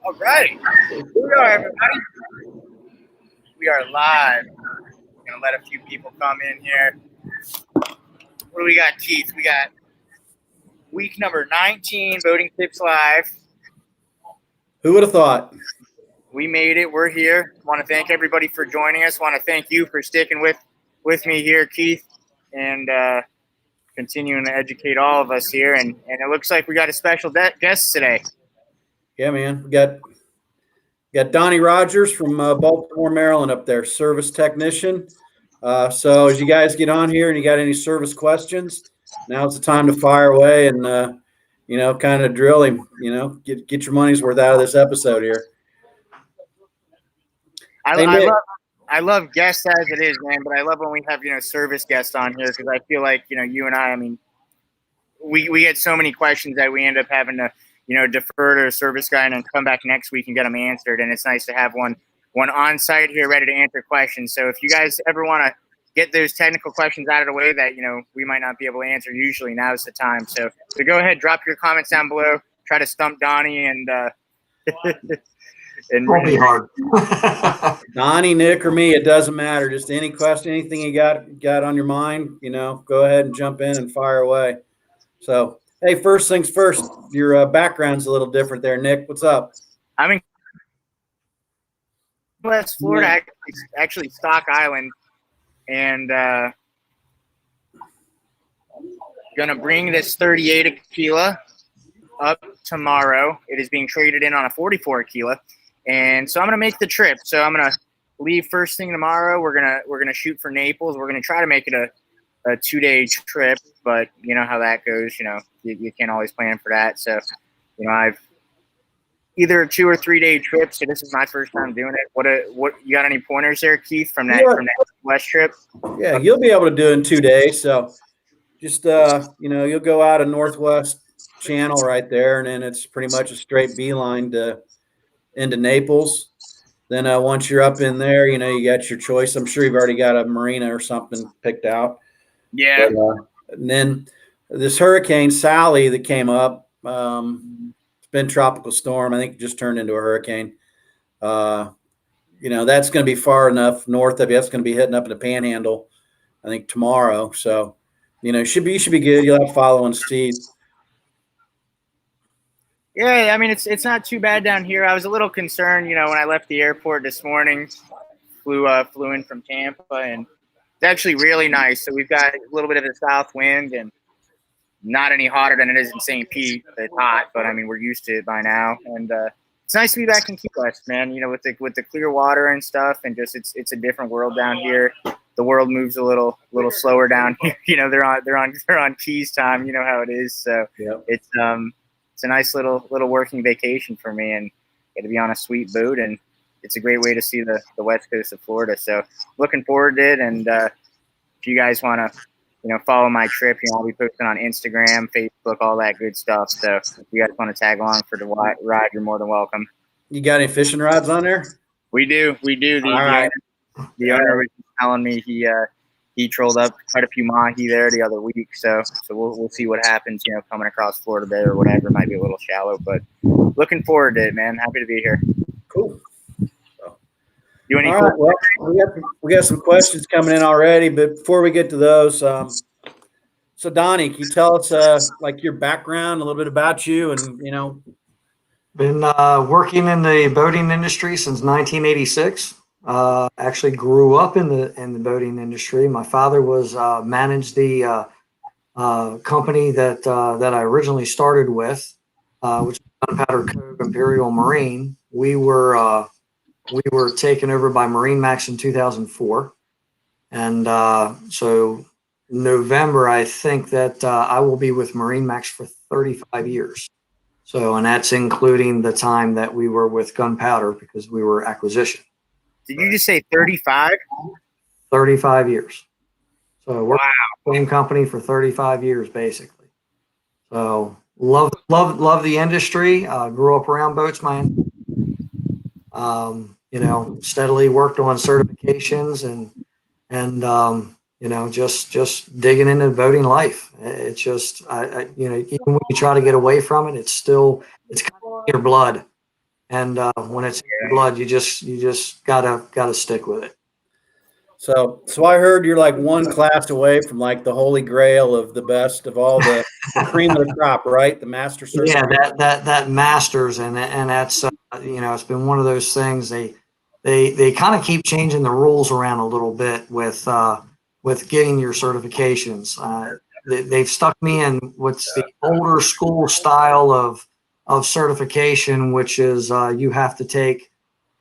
All right. Here we are, everybody. We are live. Gonna let a few people come in here. What do we got, Keith? We got week number 19, Boating Tips Live. Who would have thought? We made it. We're here. Want to thank everybody for joining us. Want to thank you for sticking with me here, Keith, and continuing to educate all of us here. And it looks like we got a special guest today. Yeah, man. We got Donnie Rogers from Baltimore, Maryland up there, service technician. So as you guys get on here and you got any service questions, now's the time to fire away and, kind of drill him, get your money's worth out of this episode here. I love guests as it is, man, but I love when we have, service guests on here because I feel like, you and I mean, we get so many questions that we end up having to, defer to a service guy and then come back next week and get them answered. And it's nice to have one on site here ready to answer questions. So if you guys ever want to get those technical questions out of the way that, we might not be able to answer, usually now's the time. So go ahead, drop your comments down below, try to stump Donnie and won't be hard. Donnie, Nick, or me, it doesn't matter. Just any question, anything you got on your mind, go ahead and jump in and fire away. So, hey, first things first, your background's a little different there, Nick. What's up? I'm in West Florida, actually Stock Island, and gonna bring this 38 Aquila up tomorrow. It is being traded in on a 44 Aquila. And so I'm gonna make the trip. So I'm gonna leave first thing tomorrow. We're gonna shoot for Naples. We're gonna try to make it a 2-day trip, but you know how that goes. You can't always plan for that. So, I've either a 2 or 3 day trip. So this is my first time doing it. What you got any pointers there, Keith, from that West trip? Yeah, you'll be able to do it in 2 days. So just you'll go out a Northwest channel right there, and then it's pretty much a straight beeline into Naples. Then once you're up in there, you got your choice. I'm sure you've already got a marina or something picked out. Yeah. But, and then this Hurricane Sally that came up, it's been tropical storm. I think it just turned into a hurricane. That's going to be far enough north of you. That's going to be hitting up in the Panhandle, I think, tomorrow. So, should be good. You'll have following Steve. Yeah, I mean, it's not too bad down here. I was a little concerned, when I left the airport this morning, flew in from Tampa, and it's actually really nice. So we've got a little bit of a south wind and not any hotter than it is in St. Pete. It's hot, but I mean, we're used to it by now. And it's nice to be back in Key West, man, with the clear water and stuff, and just it's a different world down here. The world moves a little slower down here. They're on Keys time, you know how it is. So yep. It's a nice little working vacation for me, and get to be on a sweet boat, and it's a great way to see the west coast of Florida. So looking forward to it. And if you guys want to, follow my trip, I'll be posting on Instagram, Facebook, all that good stuff. So if you guys want to tag along for the ride, you're more than welcome. You got any fishing rods on there? We do. The owner was telling me he trolled up quite a few mahi there the other week, so we'll see what happens. Coming across Florida Bay or whatever, might be a little shallow, but looking forward to it, man. Happy to be here. Cool. You any? All right, well, we got some questions coming in already, but before we get to those, so Donnie, can you tell us your background, a little bit about you, and Been working in the boating industry since 1986. Actually grew up in the boating industry. My father was managed the company that I originally started with, which was Gunpowder Cove Imperial Marine. We were taken over by MarineMax in 2004, and so November I think that I will be with MarineMax for 35 years. So, and that's including the time that we were with Gunpowder because we were acquisition. Did you just say 35? 35 years. So we're the same company for 35 years, basically. So love the industry. Grew up around boats, man. Steadily worked on certifications and just digging into boating life. It's just, even when you try to get away from it, it's kind of in your blood. And when it's in your blood, you just gotta stick with it. So I heard you're like one class away from like the holy grail of the best of all the cream of the crop, right? The master certificate. Yeah, that masters, and that's it's been one of those things. They kind of keep changing the rules around a little bit with getting your certifications. They've stuck me in what's the older school style of certification, which is you have to take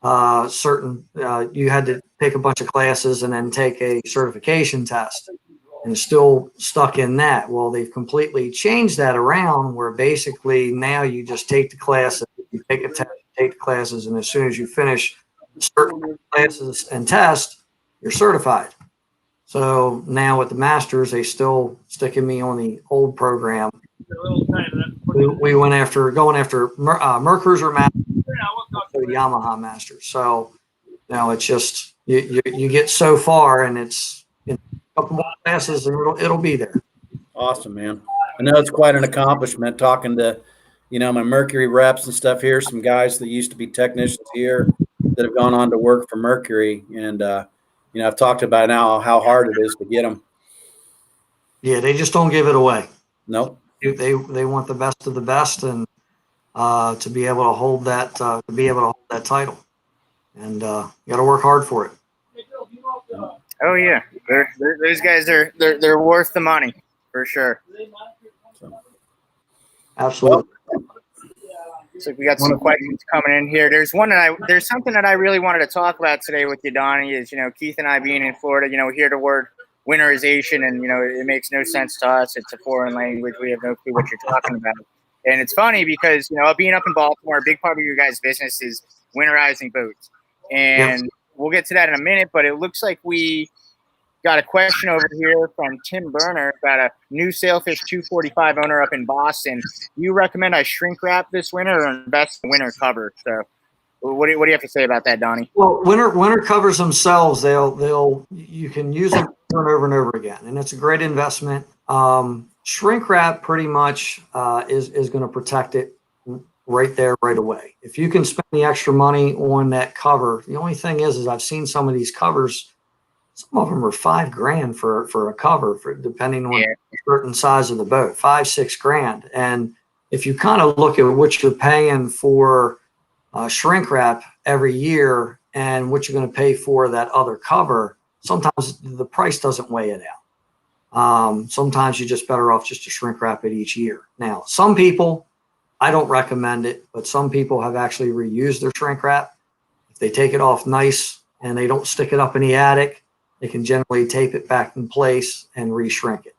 you had to take a bunch of classes and then take a certification test, and still stuck in that. Well, they've completely changed that around, where basically now you just take the classes, you take a test, take the classes, and as soon as you finish certain classes and test, you're certified. So now with the masters, they still sticking me on the old program. We went after Mercury's or Masters, the Yamaha Masters. So now it's just you get so far, and it's a couple more classes, and it'll be there. Awesome, man. I know it's quite an accomplishment talking to, my Mercury reps and stuff here, some guys that used to be technicians here that have gone on to work for Mercury. And, I've talked about now how hard it is to get them. Yeah, they just don't give it away. Nope. They want the best of the best, and to be able to hold that title, and you got to work hard for it. Oh yeah, those guys they're worth the money for sure. Absolutely. So we got some questions coming in here. There's something that I really wanted to talk about today with you, Donnie. Is Keith and I being in Florida, we hear the word winterization, and it makes no sense to us. It's a foreign language. We have no clue what you're talking about. And it's funny because being up in Baltimore, a big part of your guys' business is winterizing boats, and we'll get to that in a minute. But it looks like we got a question over here from Tim Berner about a new Sailfish 245 owner up in Boston. Do you recommend I shrink wrap this winter or invest in winter cover? So what do you have to say about that, Donnie? Well, winter covers themselves, you can use them over and over again, and it's a great investment. Shrink wrap pretty much is going to protect it right there, right away. If you can spend the extra money on that cover, the only thing is I've seen some of these covers. Some of them are $5,000 for a cover, depending on a certain size of the boat, $5-6 grand. And if you kind of look at what you're paying for shrink wrap every year and what you're going to pay for that other cover, sometimes the price doesn't weigh it out. Sometimes you're just better off just to shrink wrap it each year. Now, some people, I don't recommend it, but some people have actually reused their shrink wrap. If they take it off nice and they don't stick it up in the attic, they can generally tape it back in place and reshrink it.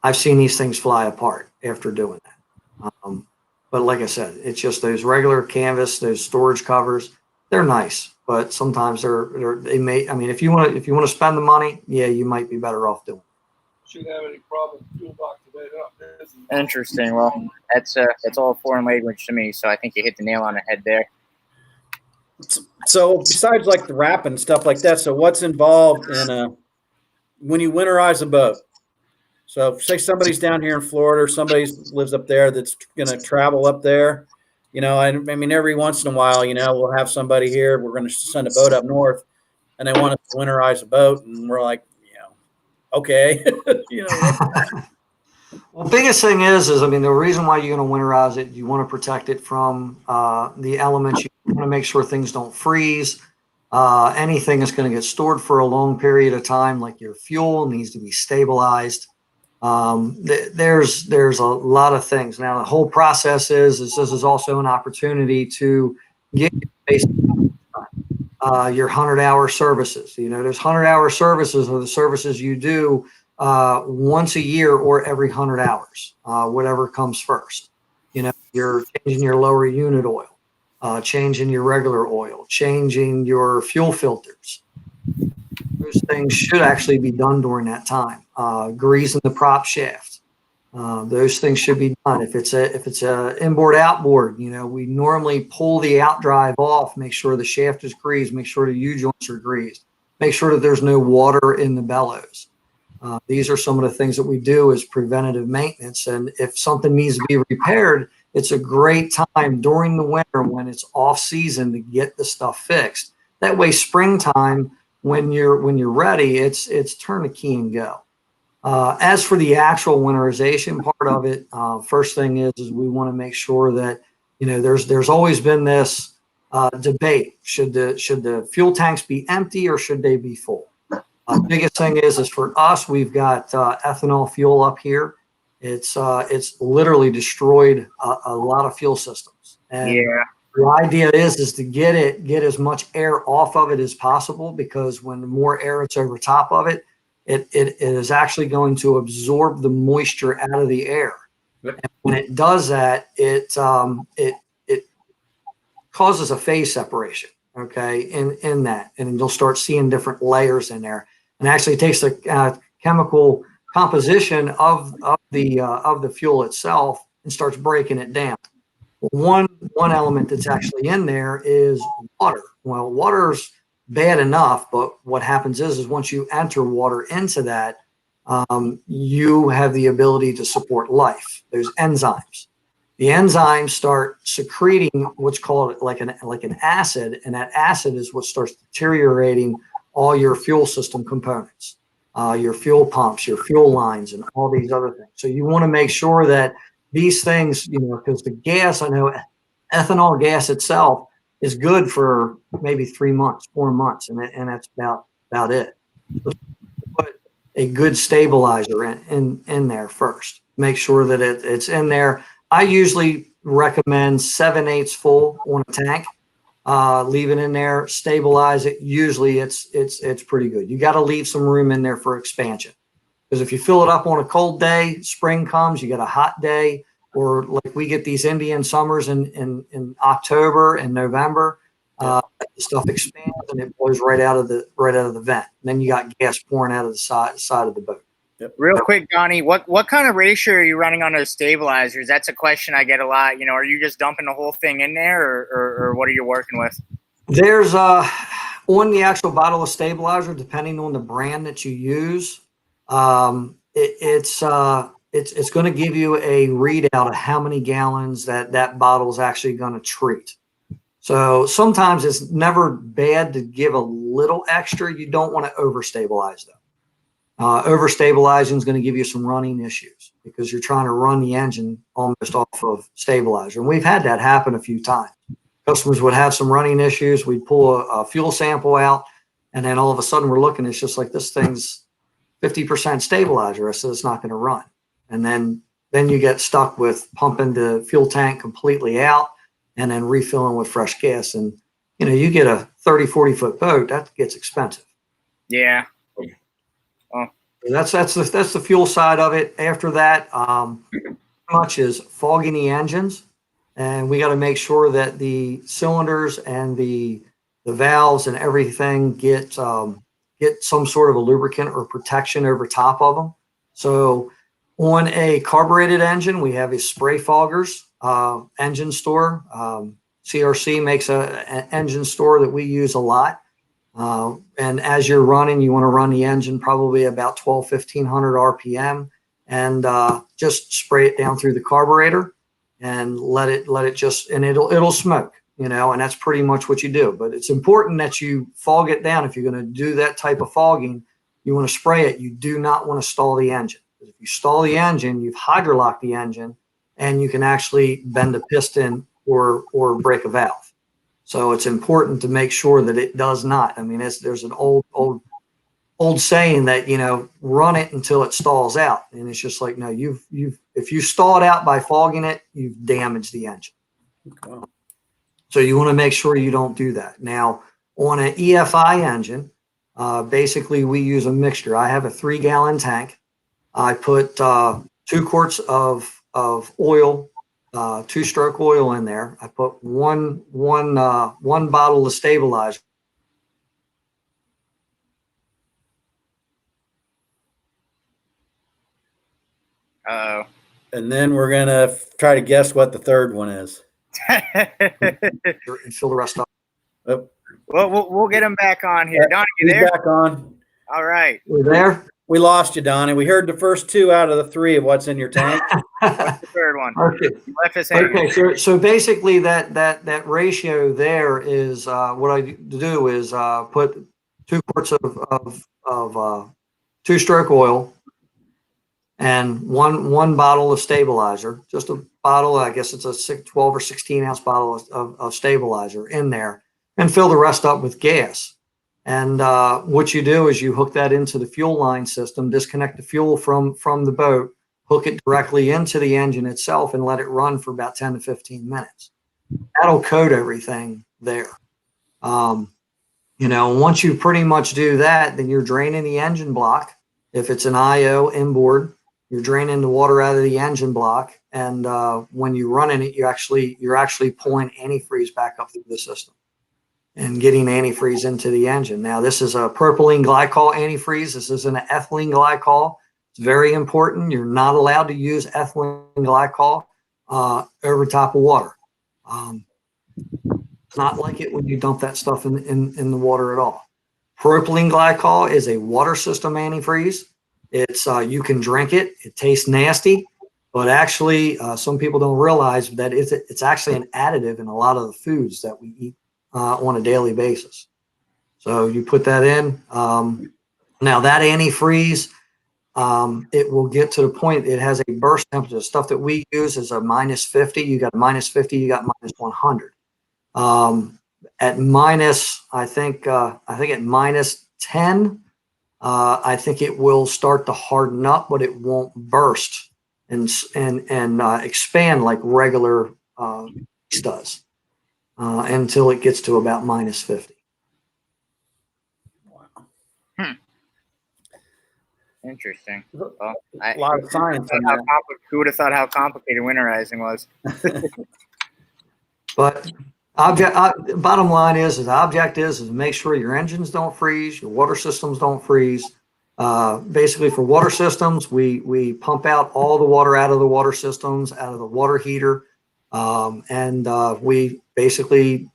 I've seen these things fly apart after doing that. But like I said, it's just those regular canvas, those storage covers. They're nice, but sometimes they may. I mean, if you want to spend the money, yeah, you might be better off doing it. Shouldn't have any problem with toolbox today. Interesting. Well, that's all foreign language to me, so I think you hit the nail on the head there. So besides like the wrap and stuff like that, so what's involved in when you winterize a boat? So say somebody's down here in Florida or somebody lives up there that's going to travel up there, I mean, every once in a while, we'll have somebody here, we're going to send a boat up north and they want us to winterize a boat. And we're like, okay. Well, biggest thing is I mean, the reason why you're going to winterize it, you want to protect it from the elements. You want to make sure things don't freeze. Anything that's going to get stored for a long period of time, like your fuel, needs to be stabilized. There's a lot of things. Now, the whole process is this is also an opportunity to get your 100-hour services. There's 100-hour services are the services you do once a year or every 100 hours, whatever comes first. You're changing your lower unit oil, changing your regular oil, changing your fuel filters. Those things should actually be done during that time. Greasing the prop shaft. Those things should be done. If it's a inboard outboard, we normally pull the outdrive off, make sure the shaft is greased, make sure the U-joints are greased, make sure that there's no water in the bellows. These are some of the things that we do as preventative maintenance. And if something needs to be repaired, it's a great time during the winter when it's off season to get the stuff fixed. That way, springtime, when you're ready, it's turn the key and go. As for the actual winterization part of it, first thing is we want to make sure that, there's always been this debate. Should the fuel tanks be empty or should they be full? Biggest thing is for us, we've got ethanol fuel up here. It's literally destroyed a lot of fuel systems. And Yeah. the idea is to get as much air off of it as possible, because when the more air it's over top of it, it is actually going to absorb the moisture out of the air. Yep. And when it does that, it causes a phase separation, okay, in that, and you'll start seeing different layers in there. And actually, it takes the chemical composition of the fuel itself and starts breaking it down. One element that's actually in there is water. Well, water's bad enough, but what happens is once you enter water into that, you have the ability to support life. There's enzymes. The enzymes start secreting what's called like an acid, and that acid is what starts deteriorating all your fuel system components, your fuel pumps, your fuel lines, and all these other things. So you want to make sure that these things, because the gas, I know ethanol gas itself is good for maybe 3 months, 4 months, and that's about it. Put a good stabilizer in there first. Make sure that it's in there. I usually recommend 7/8 full on a tank. Leave it in there, stabilize it. Usually it's pretty good. You got to leave some room in there for expansion, because if you fill it up on a cold day, spring comes, you got a hot day, or like we get these Indian summers in October and November, the stuff expands and it blows right out of the vent. And then you got gas pouring out of the side of the boat. Yep. Real quick, Donnie, what kind of ratio are you running on those stabilizers? That's a question I get a lot. Are you just dumping the whole thing in there, or what are you working with? There's on the actual bottle of stabilizer, depending on the brand that you use, it's going to give you a readout of how many gallons that bottle is actually going to treat. So sometimes it's never bad to give a little extra. You don't want to overstabilize though. Overstabilizing is going to give you some running issues because you're trying to run the engine almost off of stabilizer. And we've had that happen a few times. Customers would have some running issues. We'd pull a fuel sample out, and then all of a sudden we're looking, it's just like, this thing's 50% stabilizer. I said, it's not going to run. And then you get stuck with pumping the fuel tank completely out and then refilling with fresh gas. And, you get a 30, 40 foot boat, that gets expensive. Yeah. That's the fuel side of it. After that, much is fogging the engines, and we got to make sure that the cylinders and the valves and everything get some sort of a lubricant or protection over top of them. So on a carbureted engine, we have a spray foggers engine store. CRC makes an engine store that we use a lot. And as you're running, you want to run the engine probably about 1,500 RPM, and just spray it down through the carburetor and let it just, and it'll smoke, and that's pretty much what you do. But it's important that you fog it down. If you're going to do that type of fogging, you want to spray it. You do not want to stall the engine. If you stall the engine, you've hydrolocked the engine, and you can actually bend a piston or break a valve. So it's important to make sure that it does not. I mean, there's an old saying that, run it until it stalls out. And it's just like, no, if you stall it out by fogging it, you've damaged the engine. Wow. So you want to make sure you don't do that. Now, on an EFI engine, basically we use a mixture. I have a 3-gallon tank. I put 2 quarts of oil, 2-stroke oil in there. I put one bottle of stabilizer. Uh-oh. And then we're going to try to guess what the third one is. And fill the rest up. Oh, Well, we'll get him back on here. Donnie, you he's there? back on. All right. We're there. We lost you, Donnie. We heard the first two out of the three of what's in your tank. What's the third one? Okay. You left us hanging. Okay. So basically that ratio there is what I do is put 2 quarts of two-stroke oil and one bottle of stabilizer, just a bottle. I guess it's a 12 or 16 ounce bottle of stabilizer in there, and fill the rest up with gas. And what you do is you hook that into the fuel line system, disconnect the fuel from the boat, hook it directly into the engine itself, and let it run for about 10 to 15 minutes. That'll coat everything there. Once you pretty much do that, then you're draining the engine block. If it's an IO inboard, you're draining the water out of the engine block. And when you're running it, you're actually pulling antifreeze back up through the system and getting antifreeze into the engine. Now, this is a propylene glycol antifreeze. This isn't an ethylene glycol. It's very important. You're not allowed to use ethylene glycol over top of water. It's not like it when you dump that stuff in the water at all. Propylene glycol is a water system antifreeze. It's you can drink it. It tastes nasty, but actually some people don't realize that it's actually an additive in a lot of the foods that we eat on a daily basis. So you put that in. Now that antifreeze, it will get to the point, it has a burst temperature. The stuff that we use is a -50. You got -50, you got -100. At minus, I think at -10, I think it will start to harden up, but it won't burst and expand like regular ice does until it gets to about -50. Wow. Interesting. Well, A lot of science on that. Who would have thought how complicated winterizing was? But bottom line is the object is to make sure your engines don't freeze, your water systems don't freeze. Basically, for water systems, we pump out all the water out of the water systems, out of the water heater, and we basically,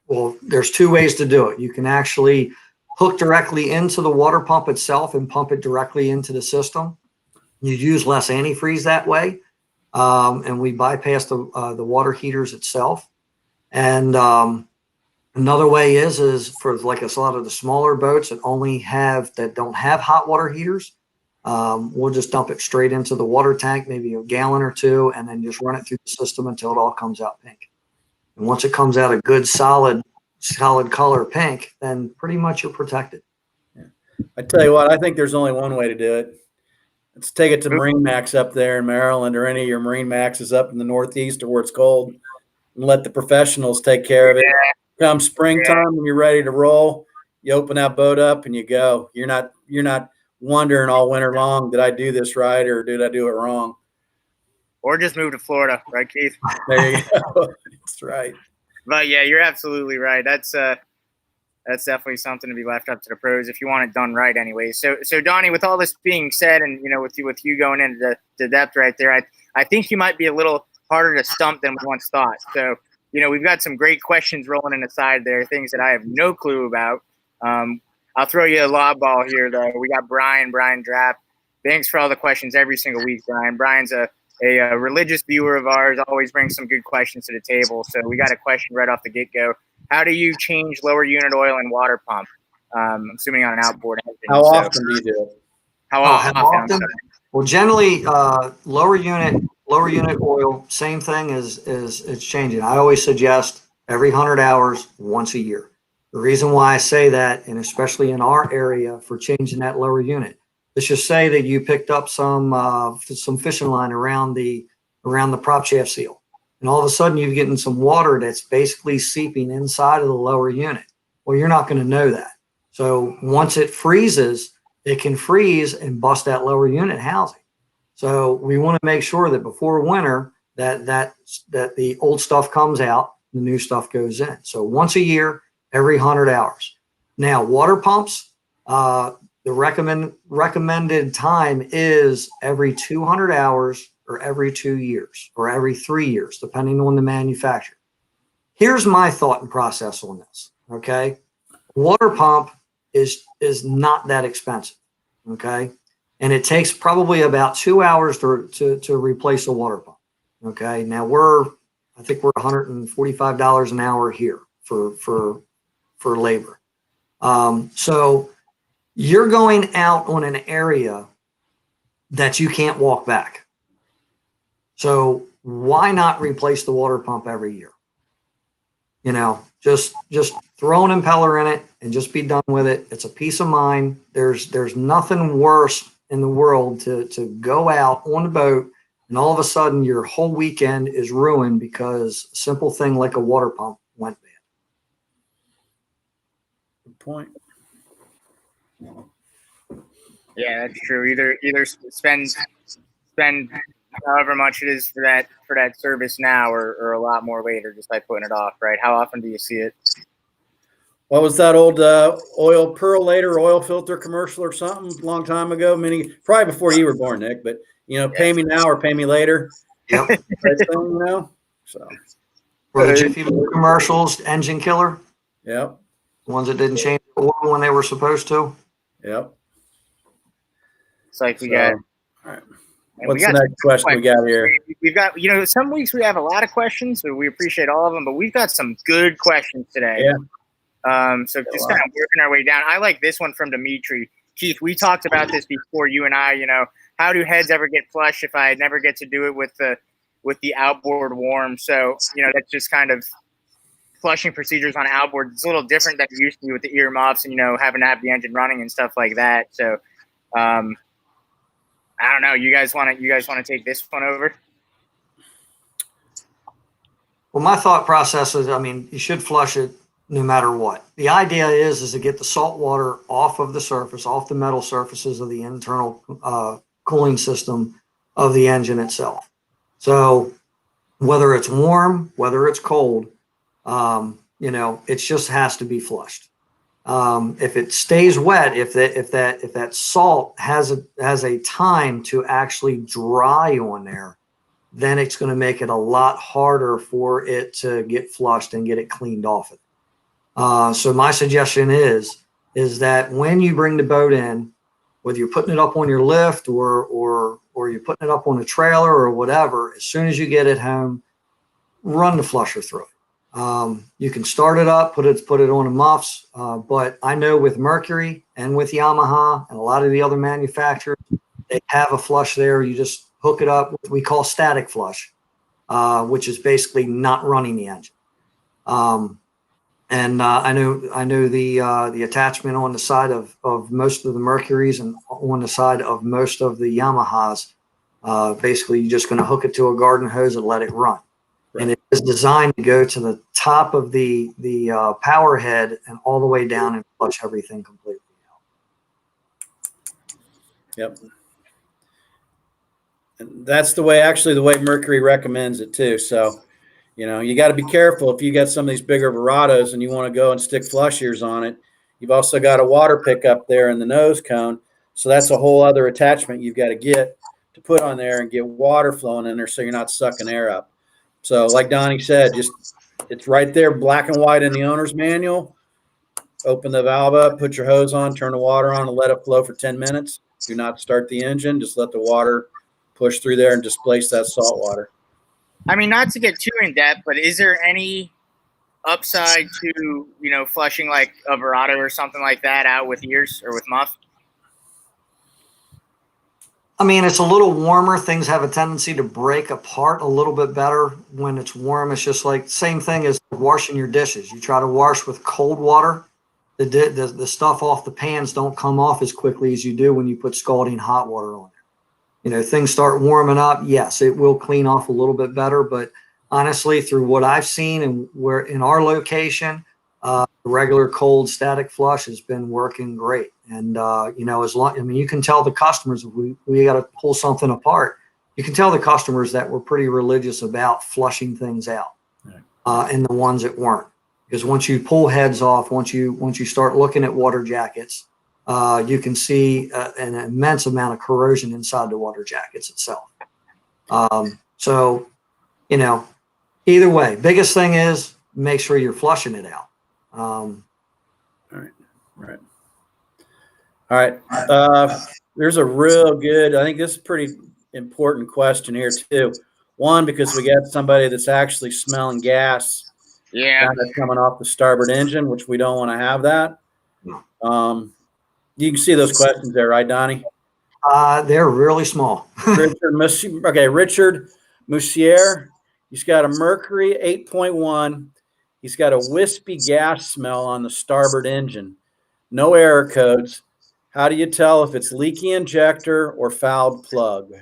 well, there's 2 ways to do it. You can actually hook directly into the water pump itself and pump it directly into the system. You use less antifreeze that way, and we bypass the water heaters itself. And another way is for like a lot of the smaller boats that don't have hot water heaters, we'll just dump it straight into the water tank, maybe a gallon or 2, and then just run it through the system until it all comes out pink. And once it comes out a good solid color pink, then pretty much you're protected. Yeah. I tell you what, I think there's only one way to do it. Let's take it to MarineMax up there in Maryland, or any of your MarineMaxes up in the Northeast or where it's cold, and let the professionals take care of it. Come springtime, when you're ready to roll, you open that boat up and you go. You're not wondering all winter long, did I do this right or did I do it wrong? Or just move to Florida, right, Keith? There you go. That's right. But yeah, you're absolutely right. That's definitely something to be left up to the pros if you want it done right, anyway. So Donnie, with all this being said, and with you going into the depth right there, I think you might be a little harder to stump than we once thought. So we've got some great questions rolling in the side there, things that I have no clue about. I'll throw you a lob ball here, though. We got Brian Drapp. Thanks for all the questions every single week, Brian. Brian's a religious viewer of ours, always brings some good questions to the table. So we got a question right off the get-go. How do you change lower unit oil and water pump? I'm assuming on an outboard engine. How often do you do it? How often? Well, generally, lower unit oil, same thing as it's changing. I always suggest every 100 hours, once a year. The reason why I say that, and especially in our area for changing that lower unit, let's just say that you picked up some fishing line around the prop shaft seal, and all of a sudden you're getting some water that's basically seeping inside of the lower unit. Well, you're not going to know that. So once it freezes, it can freeze and bust that lower unit housing. So we want to make sure that before winter that the old stuff comes out, the new stuff goes in. So once a year, every 100 hours. Now, water pumps, the recommended time is every 200 hours or every 2 years or every 3 years, depending on the manufacturer. Here's my thought and process on this, okay? Water pump is not that expensive, Okay. And it takes probably about 2 hours to replace a water pump. Okay. Now I think we're $145 an hour here for labor. So you're going out on an area that you can't walk back. So why not replace the water pump every year? You know, just throw an impeller in it and just be done with it. It's a peace of mind. There's nothing worse in the world to go out on the boat and all of a sudden your whole weekend is ruined because a simple thing like a water pump went bad. Good point. Yeah, that's true. Either spend however much it is for that service now, or a lot more later, just by putting it off. Right? How often do you see it? What was that old oil perlator, oil filter commercial or something a long time ago? Probably before you were born, Nick. But pay me now or pay me later. Yep. So. For the Jiffy Lube commercials, engine killer. Yep. The ones that didn't change the oil when they were supposed to. Yep. It's like we got. All right. What's the next question we got here? We've got, some weeks we have a lot of questions, so we appreciate all of them, but we've got some good questions today. Yeah. So just kind of working our way down. I like this one from Dimitri. Keith, we talked about this before, you and I, how do heads ever get flush if I never get to do it with the outboard warm? So, that's just kind of flushing procedures on outboard. It's a little different than it used to be with the ear muffs and, having to have the engine running and stuff like that. So, I don't know. You guys want to take this one over? Well, my thought process is, you should flush it no matter what. The idea is to get the salt water off of the surface, off the metal surfaces of the internal cooling system of the engine itself. So whether it's warm, whether it's cold, it just has to be flushed. If it stays wet, if that salt has a time to actually dry on there, then it's going to make it a lot harder for it to get flushed and get it cleaned off it. So my suggestion is that when you bring the boat in, whether you're putting it up on your lift or you're putting it up on a trailer or whatever, as soon as you get it home, run the flusher through it. You can start it up, put it on the muffs, but I know with Mercury and with Yamaha and a lot of the other manufacturers, they have a flush there. You just hook it up, what we call static flush, which is basically not running the engine. And I know the attachment on the side of most of the Mercuries and on the side of most of the Yamahas. Basically, you're just going to hook it to a garden hose and let it run. Right. And it is designed to go to the top of the power head and all the way down and flush everything completely out. Yep. And that's the way Mercury recommends it too. So, you got to be careful if you got some of these bigger Verados and you want to go and stick flush ears on it. You've also got a water pickup there in the nose cone. So that's a whole other attachment you've got to get to put on there and get water flowing in there so you're not sucking air up. So like Donnie said, it's right there, black and white in the owner's manual. Open the valve up, put your hose on, turn the water on, and let it flow for 10 minutes. Do not start the engine. Just let the water push through there and displace that salt water. Not to get too in depth, but is there any upside to, flushing like a Verado or something like that out with ears or with muff? It's a little warmer. Things have a tendency to break apart a little bit better when it's warm. It's just like same thing as washing your dishes. You try to wash with cold water, the stuff off the pans don't come off as quickly as you do when you put scalding hot water on there. Things start warming up. Yes, it will clean off a little bit better, but honestly, through what I've seen and where in our location, regular cold static flush has been working great. And, as long, you can tell the customers, if we got to pull something apart, you can tell the customers that we're pretty religious about flushing things out, and the ones that weren't, because once you pull heads off, once you start looking at water jackets, you can see an immense amount of corrosion inside the water jackets itself. So, either way, biggest thing is make sure you're flushing it out. Right. All right. There's a real good, I think this is a pretty important question here too. One, because we got somebody that's actually smelling gas Yeah. kind of coming off the starboard engine, which we don't want to have that. You can see those questions there, right, Donnie? They're really small. Richard Moussier. He's got a Mercury 8.1. He's got a wispy gas smell on the starboard engine. No error codes. How do you tell if it's leaky injector or fouled plug?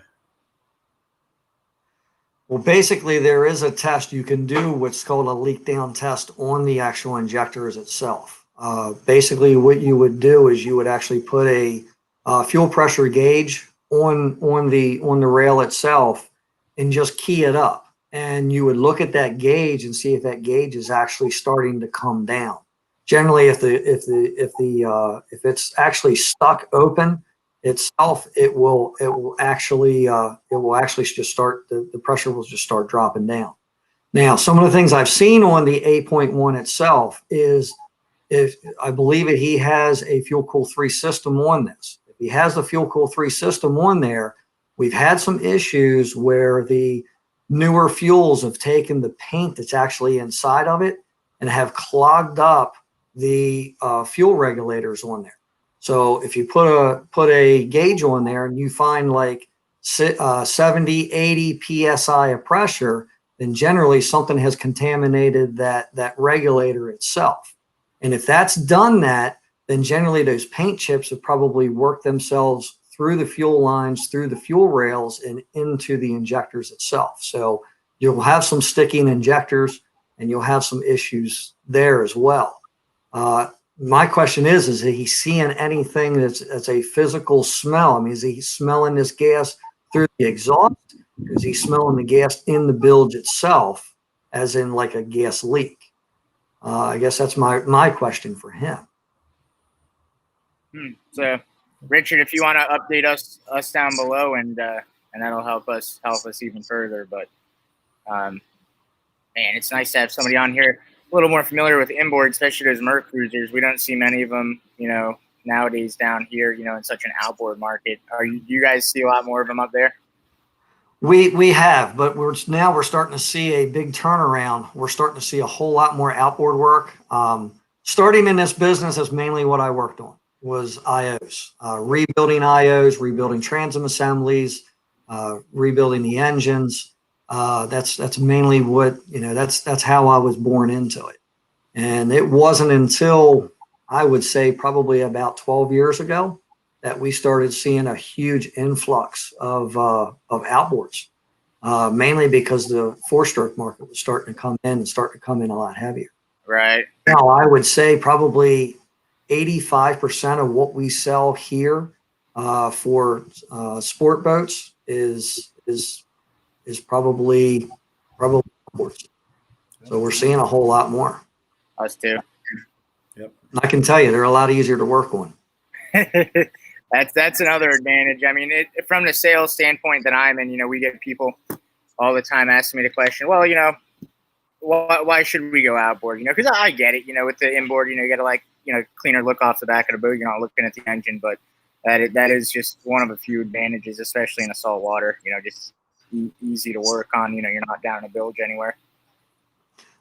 Well, basically, there is a test you can do, what's called a leak down test on the actual injectors itself. Basically, what you would do is you would actually put a fuel pressure gauge on the rail itself and just key it up. And you would look at that gauge and see if that gauge is actually starting to come down. Generally, if it's actually stuck open itself, it will actually just start, the pressure will just start dropping down. Now, some of the things I've seen on the 8.1 itself is, if I believe it, he has a fuel cool 3 system on this. If he has the fuel cool 3 system on there, we've had some issues where the newer fuels have taken the paint that's actually inside of it and have clogged up the fuel regulators on there. So if you put a gauge on there and you find like 70, 80 psi of pressure, then generally something has contaminated that regulator itself. And if that's done that, then generally those paint chips have probably worked themselves through the fuel lines, through the fuel rails, and into the injectors itself. So you'll have some sticking injectors and you'll have some issues there as well. My question is he seeing anything that's a physical smell? I mean, is he smelling this gas through the exhaust? Is he smelling the gas in the bilge itself, as in like a gas leak? I guess that's my question for him. So, Richard, if you want to update us down below, and that'll help us even further. But man, it's nice to have somebody on here a little more familiar with inboard, especially those Merc cruisers. We don't see many of them, nowadays down here, in such an outboard market. Do you guys see a lot more of them up there? We have, but we're starting to see a big turnaround. We're starting to see a whole lot more outboard work. Starting in this business is mainly what I worked on was IOs, rebuilding IOs, rebuilding transom assemblies, rebuilding the engines. That's mainly what, that's how I was born into it. And it wasn't until I would say probably about 12 years ago that we started seeing a huge influx of outboards, mainly because the 4-stroke market was starting to come in a lot heavier. Right. Now, I would say probably 85% of what we sell here for sport boats is probably outboards. So we're seeing a whole lot more. Us too. Yep. I can tell you, they're a lot easier to work on. That's another advantage. I mean, from the sales standpoint that I'm in, we get people all the time asking me the question, well, why should we go outboard? Because I get it, with the inboard, you got to cleaner look off the back of the boat. You're not looking at the engine, but that is just one of a few advantages, especially in the salt water, just easy to work on. You're not down in a bilge anywhere.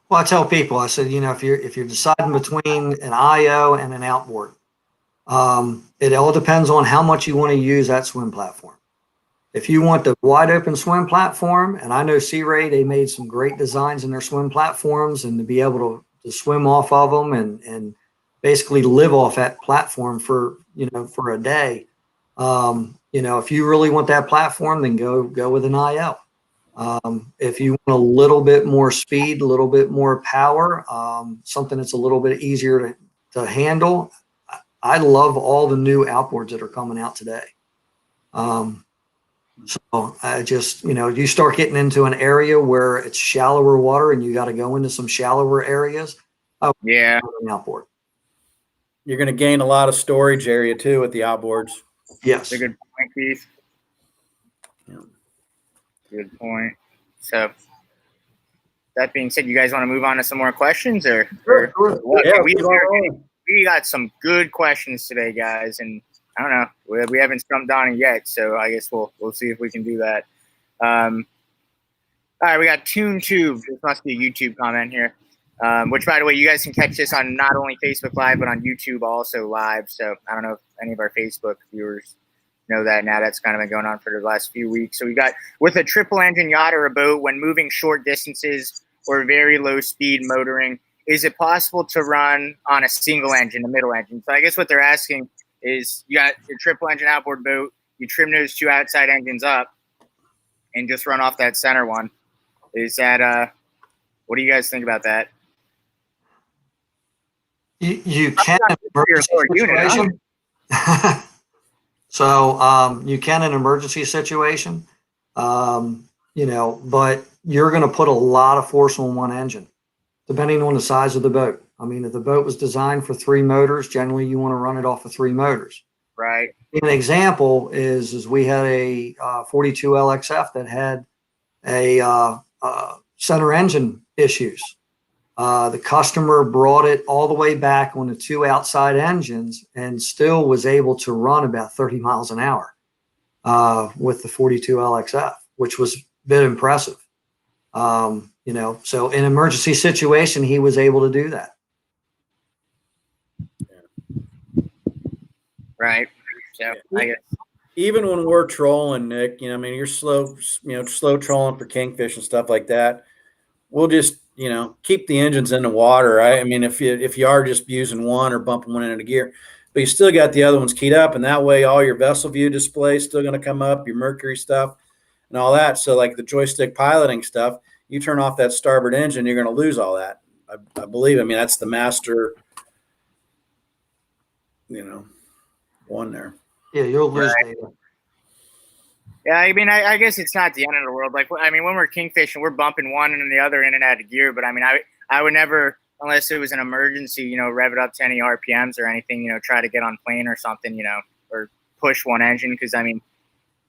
Well, I tell people, I said, if you're deciding between an IO and an outboard, it all depends on how much you want to use that swim platform. If you want the wide open swim platform, and I know Sea Ray, they made some great designs in their swim platforms, and to be able to swim off of them and basically live off that platform for a day. If you really want that platform, then go with an IO. If you want a little bit more speed, a little bit more power, something that's a little bit easier to handle, I love all the new outboards that are coming out today. So I just, you start getting into an area where it's shallower water and you got to go into some shallower areas. Yeah. An outboard. You're going to gain a lot of storage area too with the outboards. Yes. That's a good point, Keith. Yeah. Good point. So that being said, you guys want to move on to some more questions or what? Yeah, We got some good questions today, guys. And I don't know. We haven't stumped Donnie yet, so I guess we'll see if we can do that. All right, we got Tune Tube. This must be a YouTube comment here. Which, by the way, you guys can catch this on not only Facebook Live, but on YouTube also live. So I don't know if any of our Facebook viewers know that now. That's kind of been going on for the last few weeks. So we got, with a triple engine yacht or a boat, when moving short distances or very low speed motoring, is it possible to run on a single engine, a middle engine? So I guess what they're asking is, you got your triple engine outboard boat, you trim those two outside engines up and just run off that center one. Is that, what do you guys think about that? You can in emergency situation. So you can in emergency situation, you know, but you're going to put a lot of force on one engine, depending on the size of the boat. I mean, if the boat was designed for 3 motors, generally you want to run it off of 3 motors. Right. An example is we had a 42 LXF that had a center engine issues. The customer brought it all the way back on the 2 outside engines and still was able to run about 30 miles an hour with the 42 LXF, which was a bit impressive. You know, so in an emergency situation, he was able to do that. Right. So I guess. Even when we're trolling, Nick, you know, I mean, you're slow trolling for kingfish and stuff like that. We'll just, you know, keep the engines in the water, right? I mean, if you are just using one or bumping one into gear, but you still got the other ones keyed up, and that way all your vessel view display is still going to come up, your Mercury stuff and all that. So like the joystick piloting stuff, you turn off that starboard engine, you're going to lose all that. I believe. I mean, that's the master, you know, one there. Yeah, you'll lose data. Yeah, I mean, I guess it's not the end of the world. Like, I mean, when we're kingfishing, we're bumping one and the other in and out of gear. But I mean, I would never, unless it was an emergency, you know, rev it up to any RPMs or anything, you know, try to get on plane or something, you know, or push one engine. Because I mean,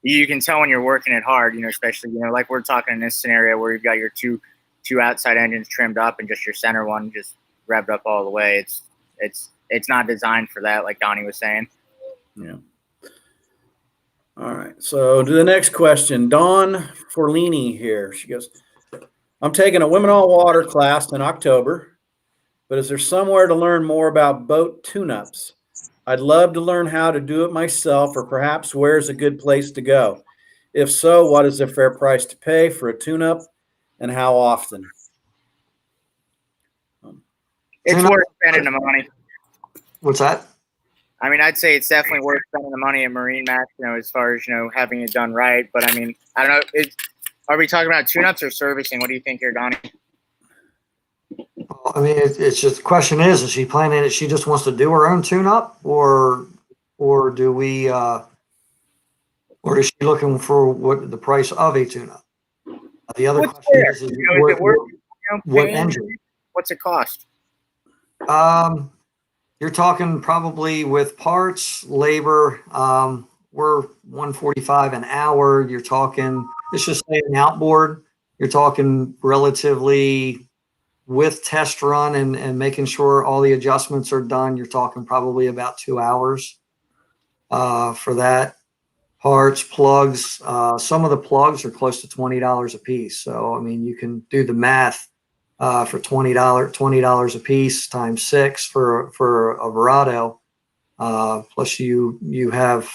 you can tell when you're working it hard, you know, especially, you know, like we're talking in this scenario where you've got your two outside engines trimmed up and just your center one just revved up all the way. It's not designed for that, like Donnie was saying. Yeah. All right. So to the next question, Dawn Forlini here. She goes, I'm taking a women all water class in October, but is there somewhere to learn more about boat tune-ups? I'd love to learn how to do it myself, or perhaps where's a good place to go? If so, what is a fair price to pay for a tune-up and how often? It's worth spending the money. What's that? I mean, I'd say it's definitely worth spending the money at MarineMax, you know, as far as, you know, having it done right. But I mean, I don't know. Are we talking about tune-ups or servicing? What do you think here, Donnie? I mean, it's just, the question is she planning it? She just wants to do her own tune-up, or do we, or is she looking for what the price of a tune-up? The other question is what engine? What's it cost? You're talking probably with parts, labor. We're $145 an hour. You're talking, let's just say an outboard. You're talking relatively with test run and making sure all the adjustments are done. You're talking probably about 2 hours for that. Parts, plugs. Some of the plugs are close to $20 a piece. So, I mean, you can do the math. For $20 a piece times 6 for a Verado. Plus you have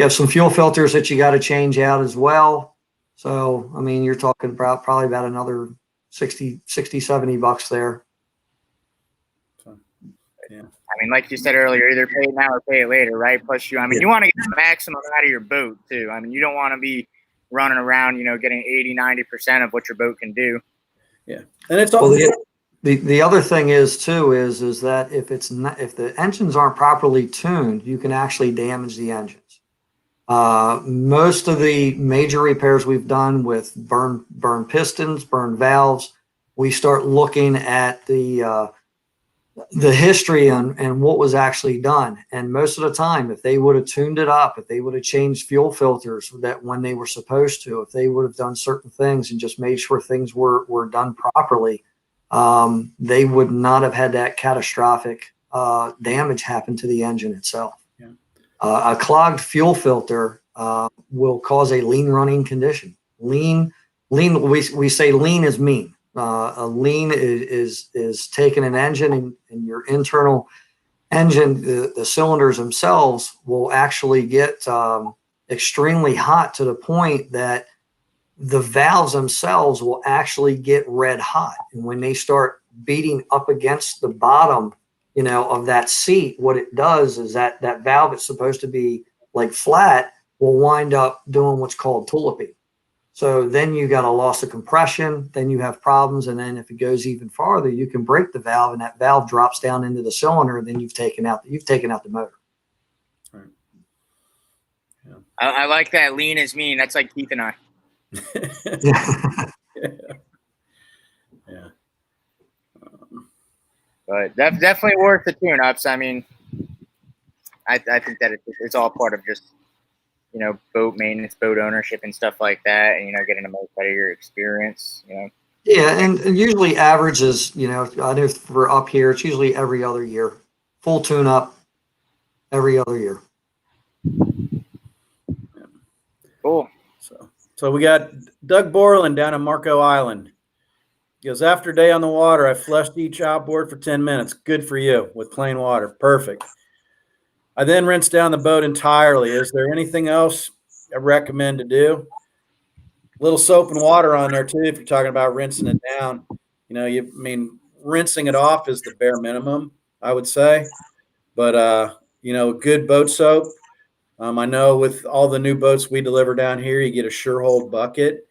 some fuel filters that you got to change out as well. So, I mean, you're talking about probably about another 60, 70 bucks there. Yeah. I mean, like you said earlier, either pay it now or pay it later, right? Plus you want to get the maximum out of your boat too. I mean, you don't want to be running around, you know, getting 80, 90% of what your boat can do. Yeah, and it's all. Well, the other thing is too is that if the engines aren't properly tuned, you can actually damage the engines. Most of the major repairs we've done with burn pistons, burn valves, we start looking at the history and what was actually done. And most of the time, if they would have tuned it up, if they would have changed fuel filters that when they were supposed to, if they would have done certain things and just made sure things were done properly, they would not have had that catastrophic damage happen to the engine itself. Yeah. A clogged fuel filter will cause a lean running condition. Lean. We say lean is mean. A lean is taking an engine and your internal engine, the cylinders themselves will actually get extremely hot to the point that the valves themselves will actually get red hot. And when they start beating up against the bottom, of that seat, what it does is that valve that's supposed to be like flat will wind up doing what's called tuliping. So then you got a loss of compression, then you have problems. And then if it goes even farther, you can break the valve and that valve drops down into the cylinder. And then you've taken out the motor. Right. Yeah. I like that. Lean is mean. That's like Keith and I. Yeah. But definitely worth the tune-ups. I mean, I think that it's all part of just, boat maintenance, boat ownership and stuff like that. And, getting the most out of your experience, Yeah. And usually average is, I know for up here, it's usually every other year. Full tune-up every other year. Cool. So we got Doug Borland down in Marco Island. He goes, after a day on the water, I flushed each outboard for 10 minutes. Good for you with plain water. Perfect. I then rinsed down the boat entirely. Is there anything else I recommend to do? A little soap and water on there too, if you're talking about rinsing it down. Rinsing it off is the bare minimum, I would say. But, good boat soap. I know with all the new boats we deliver down here, you get a Sure-Hold bucket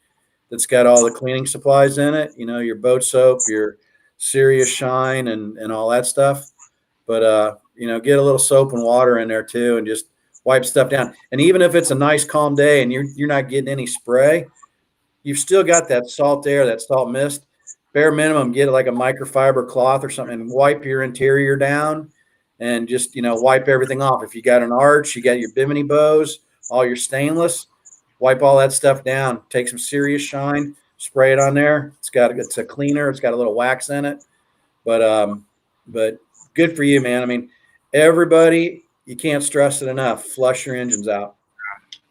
that's got all the cleaning supplies in it, your boat soap, your Serious Shine and all that stuff. But, get a little soap and water in there too and just wipe stuff down. And even if it's a nice calm day and you're not getting any spray, you've still got that salt air, that salt mist. Bare minimum, get like a microfiber cloth or something and wipe your interior down and just, wipe everything off. If you got an arch, you got your bimini bows, all your stainless, wipe all that stuff down. Take some Serious Shine, spray it on there. It's a cleaner. It's got a little wax in it. But good for you, man. Everybody, you can't stress it enough. Flush your engines out.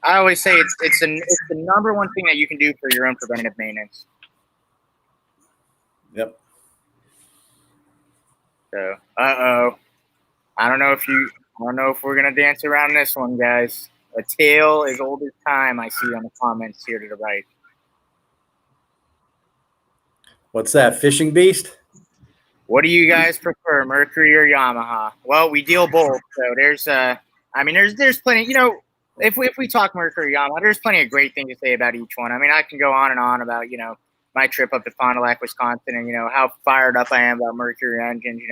I always say it's the number one thing that you can do for your own preventative maintenance. Yep. So, I don't know if we're gonna dance around this one, guys. A tale as old as time. I see on the comments here to the right. What's that? Fishing Beast? What do you guys prefer, Mercury or Yamaha? Well, we deal both, so there's plenty. If we talk Mercury or Yamaha, there's plenty of great things to say about each one. I can go on and on about my trip up to Fond du Lac, Wisconsin, and how fired up I am about Mercury engines.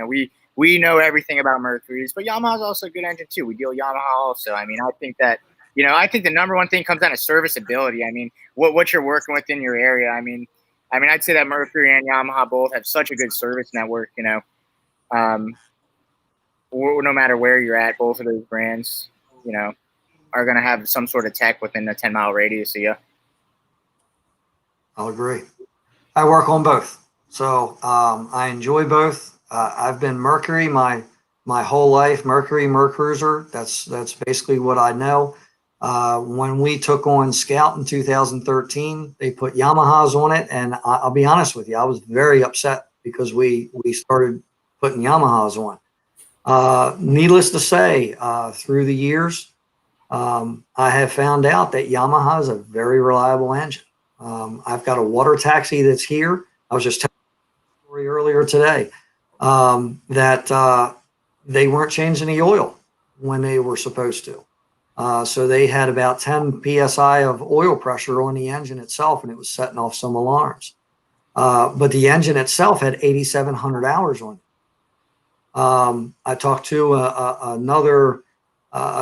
We know everything about Mercury's, but Yamaha's also a good engine too. We deal Yamaha also. I think that I think the number one thing comes down to serviceability. What you're working with in your area. I'd say that Mercury and Yamaha both have such a good service network, no matter where you're at, both of those brands, are going to have some sort of tech within the 10-mile radius of you. I'll agree. I work on both. So I enjoy both. I've been Mercury my whole life, Mercury, Mercruiser. That's basically what I know. When we took on Scout in 2013, they put Yamahas on it. And I'll be honest with you, I was very upset because we started putting Yamahas on. Needless to say, through the years, I have found out that Yamaha is a very reliable engine. I've got a water taxi that's here. I was just telling a story earlier today that they weren't changing the oil when they were supposed to. So they had about 10 PSI of oil pressure on the engine itself, and it was setting off some alarms. But the engine itself had 8,700 hours on it. I talked to another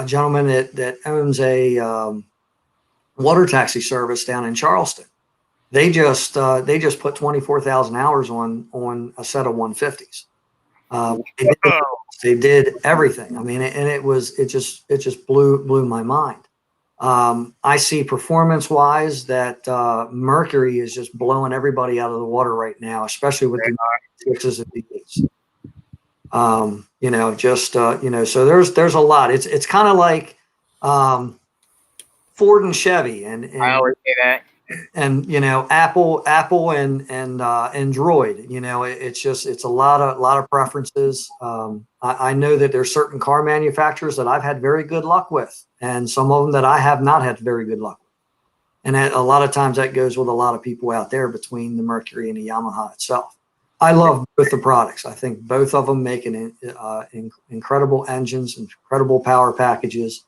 gentleman that owns a water taxi service down in Charleston. They just put 24,000 hours on a set of 150s. They did everything. It just blew my mind. I see performance-wise that Mercury is just blowing everybody out of the water right now, especially with the 6s and D8s. So there's a lot. It's kind of like Ford and Chevy, and I always say that. and Apple and Android. It's a lot of preferences. I know that there's certain car manufacturers that I've had very good luck with, and some of them that I have not had very good luck with. And a lot of times that goes with a lot of people out there between the Mercury and the Yamaha itself. I love both the products. I think both of them make incredible engines, incredible power packages.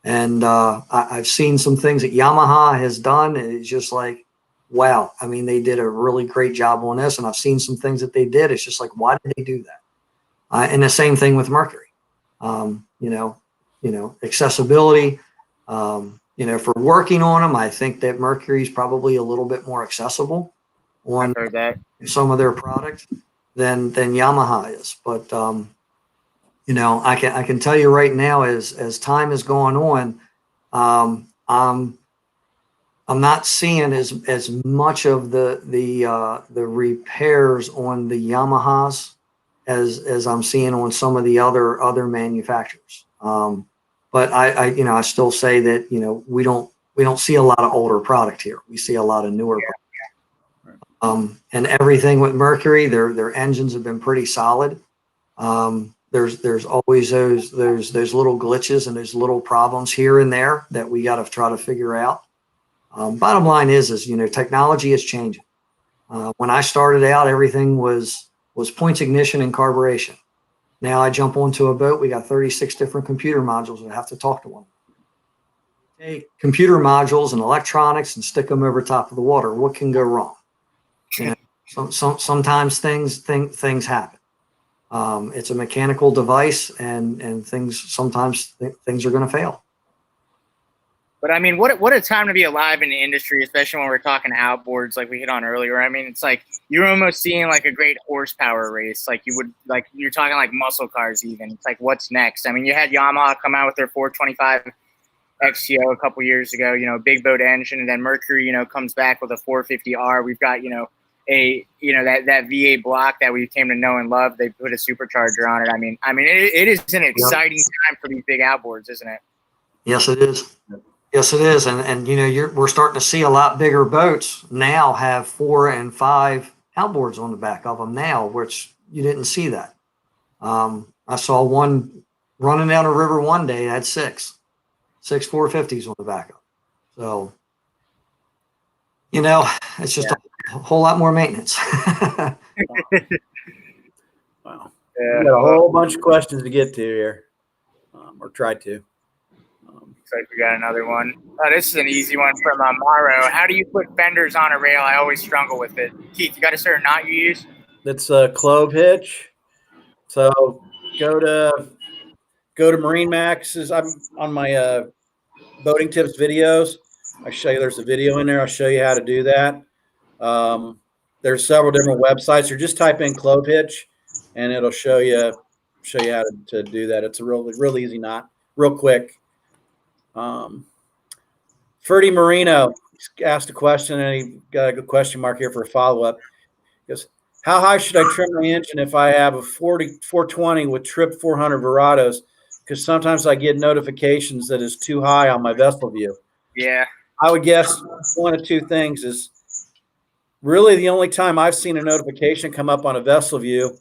And I've seen some things that Yamaha has done. And it's just like, wow. I mean, they did a really great job on this. And I've seen some things that they did. It's just like, why did they do that? And the same thing with Mercury. Accessibility. For working on them, I think that Mercury is probably a little bit more accessible on some of their product than Yamaha is. But I can tell you right now, as time is going on, I'm not seeing as much of the repairs on the Yamahas as I'm seeing on some of the other manufacturers. But I still say that we don't see a lot of older product here. We see a lot of newer product. And everything with Mercury, their engines have been pretty solid. There's always those little glitches and those little problems here and there that we got to try to figure out. Bottom line is technology is changing. When I started out, everything was points ignition and carburation. Now I jump onto a boat, we got 36 different computer modules that have to talk to one. Take computer modules and electronics and stick them over top of the water. What can go wrong? Sometimes things happen. It's a mechanical device, and sometimes things are going to fail. But I mean, what a time to be alive in the industry, especially when we're talking outboards, like we hit on earlier. I mean, it's like you're almost seeing like a great horsepower race, like you're talking like muscle cars even. It's like, what's next? I mean, you had Yamaha come out with their 425 XTO a couple years ago, big boat engine, and then Mercury, comes back with a 450R. We've got, that V8 block that we came to know and love. They put a supercharger on it. I mean, it is an exciting time for these big outboards, isn't it? Yes, it is. Yes, it is. And we're starting to see a lot bigger boats now have 4 and 5 outboards on the back of them now, which you didn't see that. I saw one running down a river one day, had six 450s on the back of it. So, it's just a whole lot more maintenance. Wow. We got a whole bunch of questions to get to here, or try to. Looks like we got another one. Oh, this is an easy one from Maro. How do you put fenders on a rail? I always struggle with it. Keith, you got a certain knot you use? That's a Clove hitch. So go to MarineMax's. I'm on my boating tips videos. I show you there's a video in there. I'll show you how to do that. There's several different websites, or just type in Clove hitch, and it'll show you how to do that. It's a real easy knot, real quick. Ferdy Marino asked a question, and he got a good question mark here for a follow-up. He goes, how high should I trim my engine if I have a 420 with trip 400 Verados? Because sometimes I get notifications that it's too high on my vessel view. Yeah. I would guess one of two things is really the only time I've seen a notification come up on a vessel view